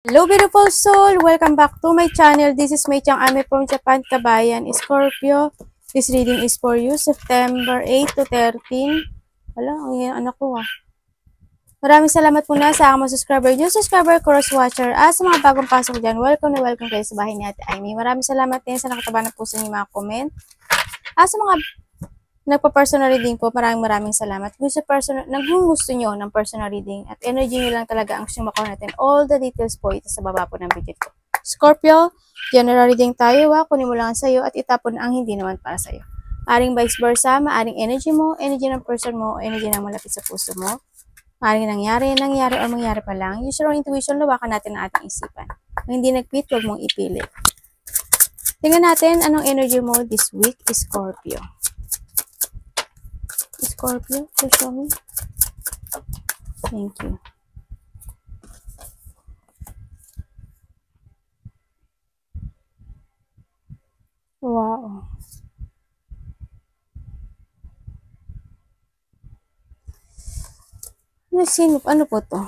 Hello beautiful soul! Welcome back to my channel. This is Mei Chang Ame from Japan, Kabayan, Scorpio. This reading is for you, September 8 to 13. Wala, ang anak ko Maraming salamat muna sa mga subscriber nyo, subscriber, cross-watcher, sa mga bagong pasok dyan. Welcome na welcome kayo sa bahay ni Ate Amy. Maraming salamat din sa nakataba na po sa inyong mga comment. Sa mga nagpa-personal reading po, maraming salamat. Kung gusto nyo ng personal reading at energy nyo lang talaga ang gusto makuha natin, all the details po ito sa baba po ng video ko. Scorpio, general reading tayo kunin mo lang sa'yo at itapon ang hindi naman para sa'yo. Maaring vice versa, maaring energy mo, energy ng person mo, energy ng malapit sa puso mo. Maaring nangyari o mangyari pa lang. Use your intuition, lawakan natin ang ating isipan. Kung hindi nag-fit, huwag mong ipilit. Tingnan natin anong energy mo this week, Scorpio. Scorpio, please show me. Thank you. Wow. Ano po to?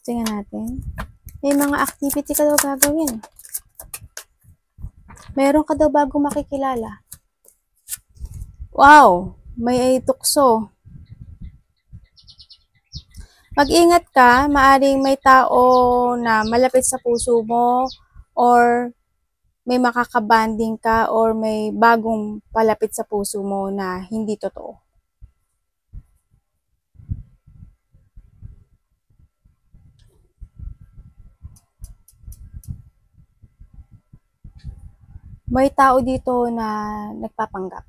Tingnan natin. May mga activity ka daw gagawin. Meron ka daw bago makikilala. Wow! May tukso. Mag-ingat ka, maaring may tao na malapit sa puso mo or may makakabanding ka or may bagong palapit sa puso mo na hindi totoo. May tao dito na nagpapanggap.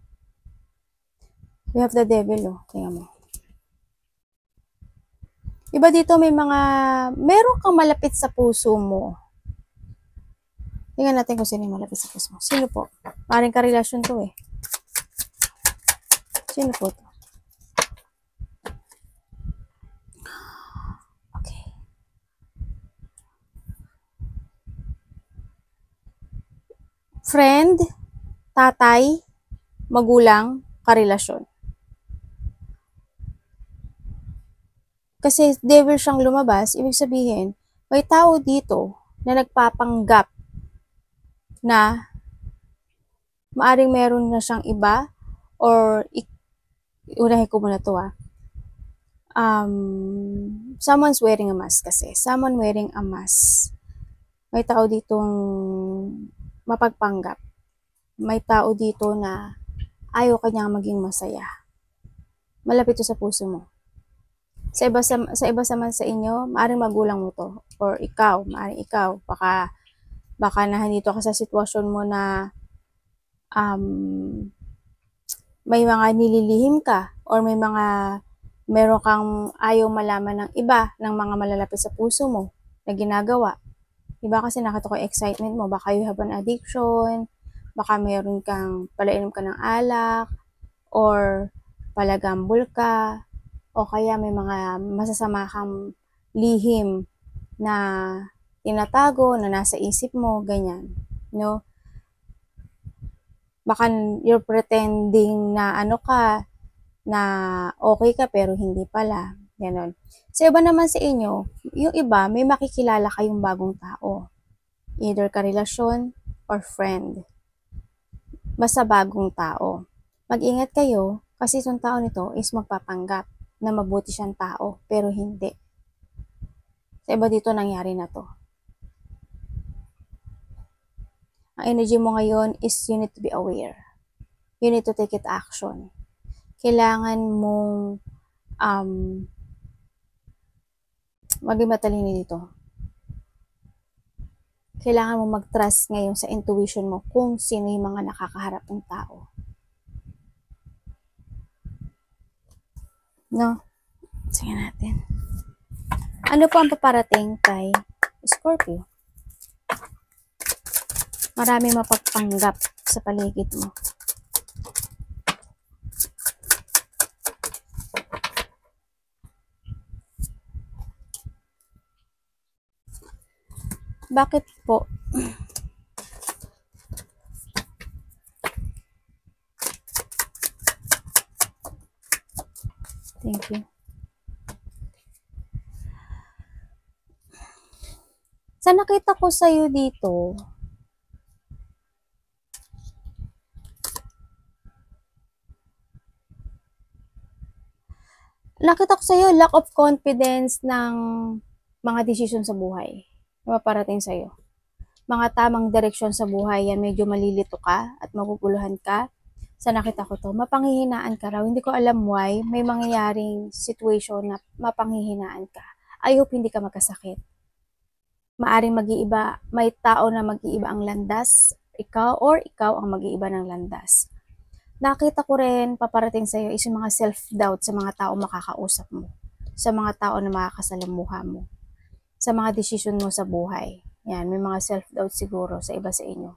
We have the devil, tingnan mo. Iba dito meron kang malapit sa puso mo. Tingnan natin kung sino yung malapit sa puso mo. Sino po? Maring karelasyon to Sino po to? Okay. Friend, tatay, magulang, karelasyon. Kasi devil siyang lumabas, ibig sabihin, may tao dito na nagpapanggap na maaring meron na siyang iba or unahin ko muna to someone's wearing a mask kasi. Someone wearing a mask. May tao ditong mapagpanggap. May tao dito na ayaw kanyang maging masaya. Malapit to sa puso mo. Sa iba sa inyo, maaring magulang mo to. Or maaring ikaw. Baka nandito ka sa sitwasyon mo na may mga nililihim ka or meron kang ayaw malaman ng iba, ng mga malalapit sa puso mo na ginagawa. Diba kasi nakita ko excitement mo, baka you have an addiction, baka meron kang palainom ka ng alak, or palagambol ka, o kaya may mga masasama kang lihim na tinatago, na nasa isip mo, ganyan. No? Baka you're pretending na na okay ka pero hindi pala. Ganon. Sa iba naman sa inyo, yung iba, may makikilala kayong bagong tao. Either karelasyon or friend. Basta bagong tao. Mag-ingat kayo kasi itong tao nito is magpapanggap na mabuti siyang tao pero hindi. Sa iba dito nangyari na to. Ang energy mo ngayon is you need to be aware. You need to take it action. Kailangan mong maging matalino dito. Kailangan mo mag-trust ngayon sa intuition mo kung sino yung mga nakakaharap ng tao. No? Sige natin. Ano po ang paparating kay Scorpio? Maraming mapagpanggap sa paligid mo. Bakit po? Thank you. Sa nakita ko sa'yo dito, nakita ko sa'yo, lack of confidence ng mga desisyon sa buhay na maparating sa'yo. Mga tamang direksyon sa buhay, yan medyo malilito ka at maguguluhan ka. Sa nakita ko to, mapanghihinaan ka raw. Hindi ko alam why, may mangyayaring situation na mapanghihinaan ka. I hope hindi ka magkasakit. Maaring mag-iiba, may tao na mag-iiba ang landas, ikaw or ikaw ang mag-iiba ng landas. Nakita ko rin, paparating sa'yo is yung mga self-doubt sa mga tao makakausap mo, sa mga tao na makakasalamuha mo, sa mga desisyon mo sa buhay. Yan, may mga self-doubt siguro sa iba sa inyo.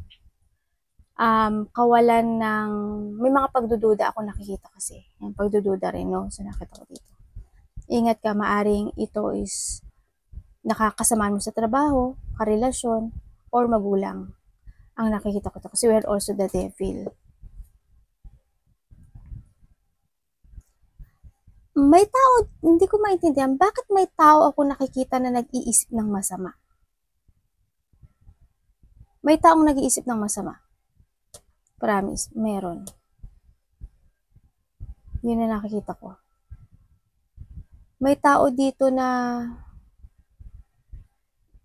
Kawalan ng, may mga pagdududa ako nakikita kasi. Yan, pagdududa rin, no? So, nakita ko dito. Ingat ka, maaring ito is nakakasamaan mo sa trabaho, karelasyon, or magulang. Ang nakikita ko to kasi we're also the devil. May tao, hindi ko maintindihan, bakit may tao ako nakikita na nag-iisip ng masama? May taong nag-iisip ng masama. Promise, meron. Yun na nakikita ko. May tao dito na,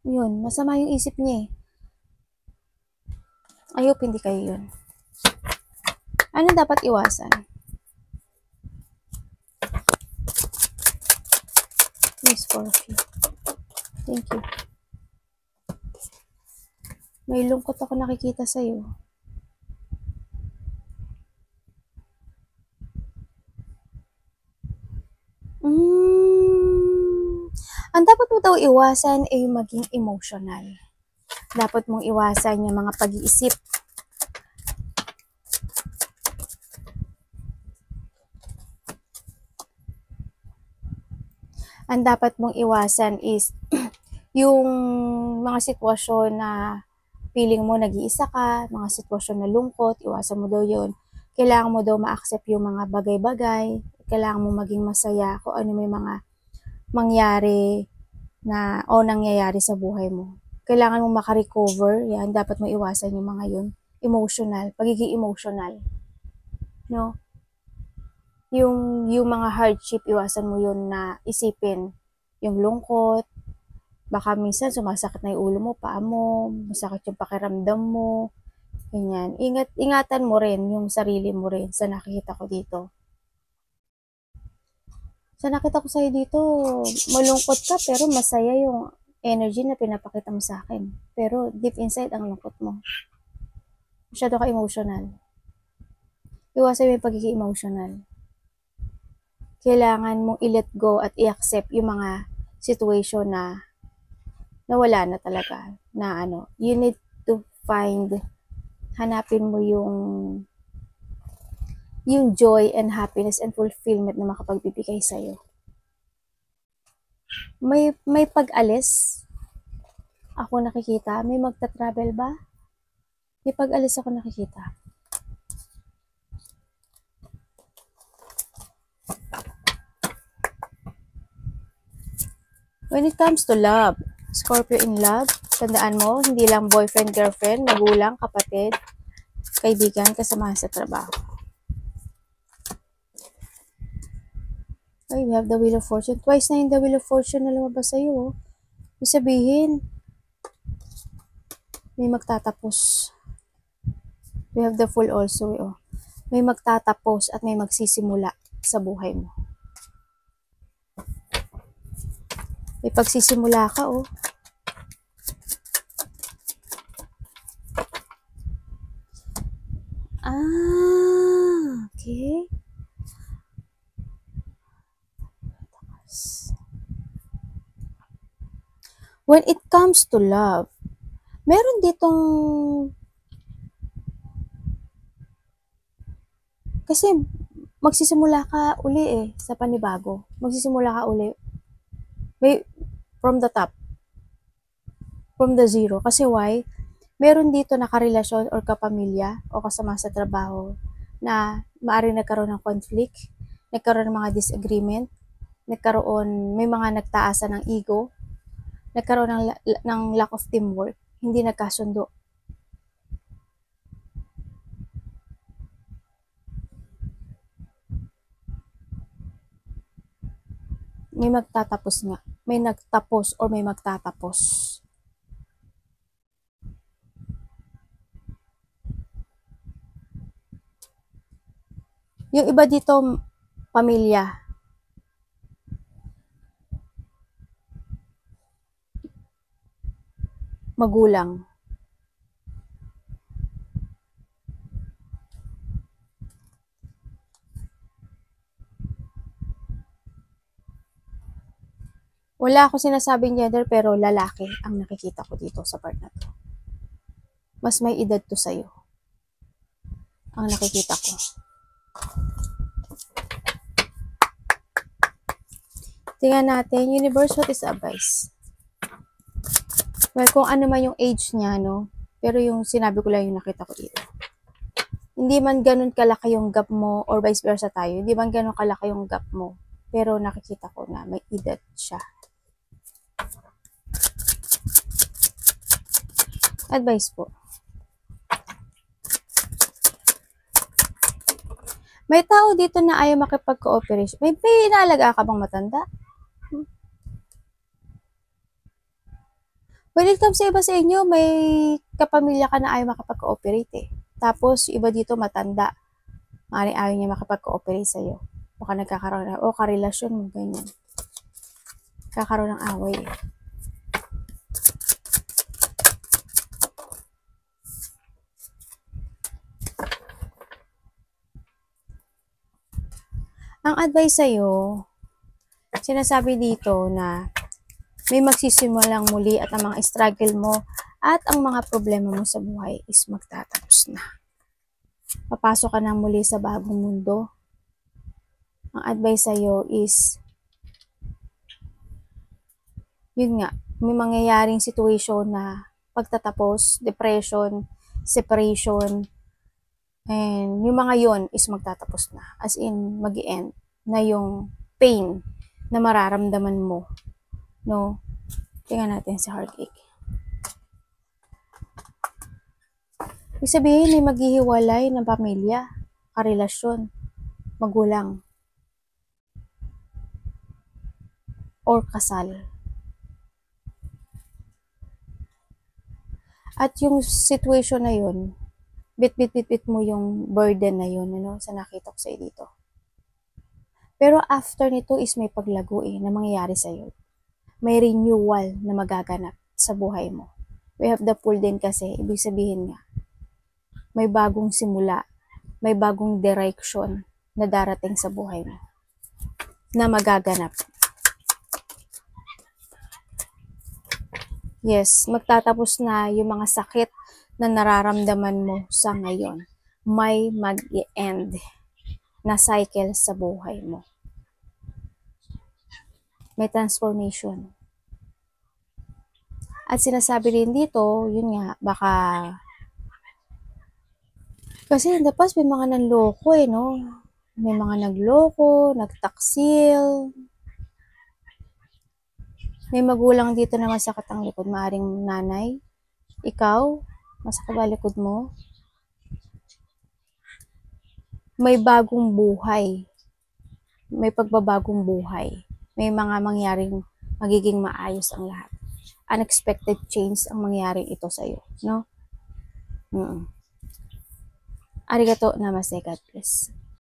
yun, masama yung isip niya eh. I hope hindi kayo yun. Ano dapat iwasan? Miss Scorpio. Thank you. May lungkot ako nakikita sa'yo. Ang dapat mo daw iwasan ay maging emotional. Dapat mong iwasan yung mga pag-iisip. Ang dapat mong iwasan is yung mga sitwasyon na feeling mo nag-iisa ka, mga sitwasyon na lungkot, iwasan mo daw yun. Kailangan mo daw ma-accept yung mga bagay-bagay. Kailangan mo maging masaya kung ano may mga mangyari na o nangyayari sa buhay mo. Kailangan mo makarecover. Yan, dapat mo iwasan yung mga yun. Emotional, pagiging emotional. No? Yung mga hardship, iwasan mo yun na isipin. Yung lungkot, baka minsan sumasakit na yung ulo mo, paa mo, masakit yung pakiramdam mo, ganyan. Ingatan mo rin yung sarili mo rin sa nakikita ko dito. Sa nakita ko sa'yo dito, malungkot ka pero masaya yung energy na pinapakita mo sa akin. Pero deep inside, ang lungkot mo. Masyado ka emotional. Iwasan mo yung pagiging emotional. Kailangan mong i-let go at i-accept yung mga situation na wala na talaga. Na ano, you need to find, hanapin mo yung joy and happiness and fulfillment na makapagbibigay sa'yo. May pag-alis ako nakikita. May magta-travel ba? May pag-alis ako nakikita. When it comes to love, Scorpio in love, tandaan mo, hindi lang boyfriend, girlfriend, magulang, kapatid, kaibigan, kasamahan sa trabaho. Ay, we have the Wheel of Fortune. Twice na yung the Wheel of Fortune na lumabas sa'yo. Oh. Ibig sabihin, may magtatapos. We have the Fool also. Oh. May magtatapos at may magsisimula sa buhay mo. May pagsisimula ka, oh. Okay. When it comes to love, meron ditong, kasi magsisimula ka uli eh, sa panibago. Magsisimula ka uli. May, from the top. From the zero. Kasi why? Meron dito na karelasyon or kapamilya o kasama sa trabaho na maaaring nagkaroon ng conflict, nagkaroon ng mga disagreement, may mga nagtaasan ng ego, nagkaroon ng lack of teamwork, hindi nagkasundo. May magtatapos nga. May nagtapos or may magtatapos. Yung iba dito, pamilya. Magulang. Wala akong sinasabing gender pero lalaki ang nakikita ko dito sa part na to. Mas may edad to sa'yo. Ang nakikita ko. Tingnan natin, universe, what is advice? Well, kung ano man yung age niya, no? Pero yung sinabi ko lang yung nakita ko dito. Hindi man ganun kalaki yung gap mo or vice versa tayo. Hindi man ganun kalaki yung gap mo. Pero nakikita ko na may edad siya. Advice po. May tao dito na ayaw makipag-cooperation. May inaalaga ka bang matanda? When it comes sa iba sa inyo, may kapamilya ka na ayaw makapag-cooperate eh. Tapos, iba dito matanda. Maaaring ayaw niya makapag-cooperate sa'yo. Baka nagkakaroon na, karelasyon mo, ganyan. Kakaroon ng away eh. Ang advice sa'yo, sinasabi dito na may magsisimulang muli at ang mga struggle mo at ang mga problema mo sa buhay is magtatapos na. Papasok ka na muli sa bagong mundo. Ang advice sa'yo is, yun nga, may mangyayaring situation na pagtatapos, depression, separation, and yung mga yon is magtatapos na. As in, mag-end na yung pain na mararamdaman mo. No? Tingnan natin si heartache. Ibig sabihin, may maghihiwalay ng pamilya, karelasyon, magulang, or kasal. At yung situation na yun, bit mo yung burden na yun, ano, sa nakita ko sa'yo dito. Pero after nito is may paglago na mangyayari sa'yo. May renewal na magaganap sa buhay mo. We have the full din kasi, ibig sabihin nga, may bagong simula, may bagong direction na darating sa buhay mo na magaganap. Yes, magtatapos na yung mga sakit na nararamdaman mo sa ngayon. May mag-i-end na cycle sa buhay mo. May transformation. At sinasabi rin dito, yun nga, baka kasi in the past may mga nanloko no? May mga nagloko, nagtaksil. May magulang dito na masakit ang likod. Maaring nanay, ikaw, masakit ba likod mo? May bagong buhay. May pagbabagong buhay. May mga mangyaring magiging maayos ang lahat. Unexpected change ang mangyari ito sa'yo. No? Arigato namaste, God bless.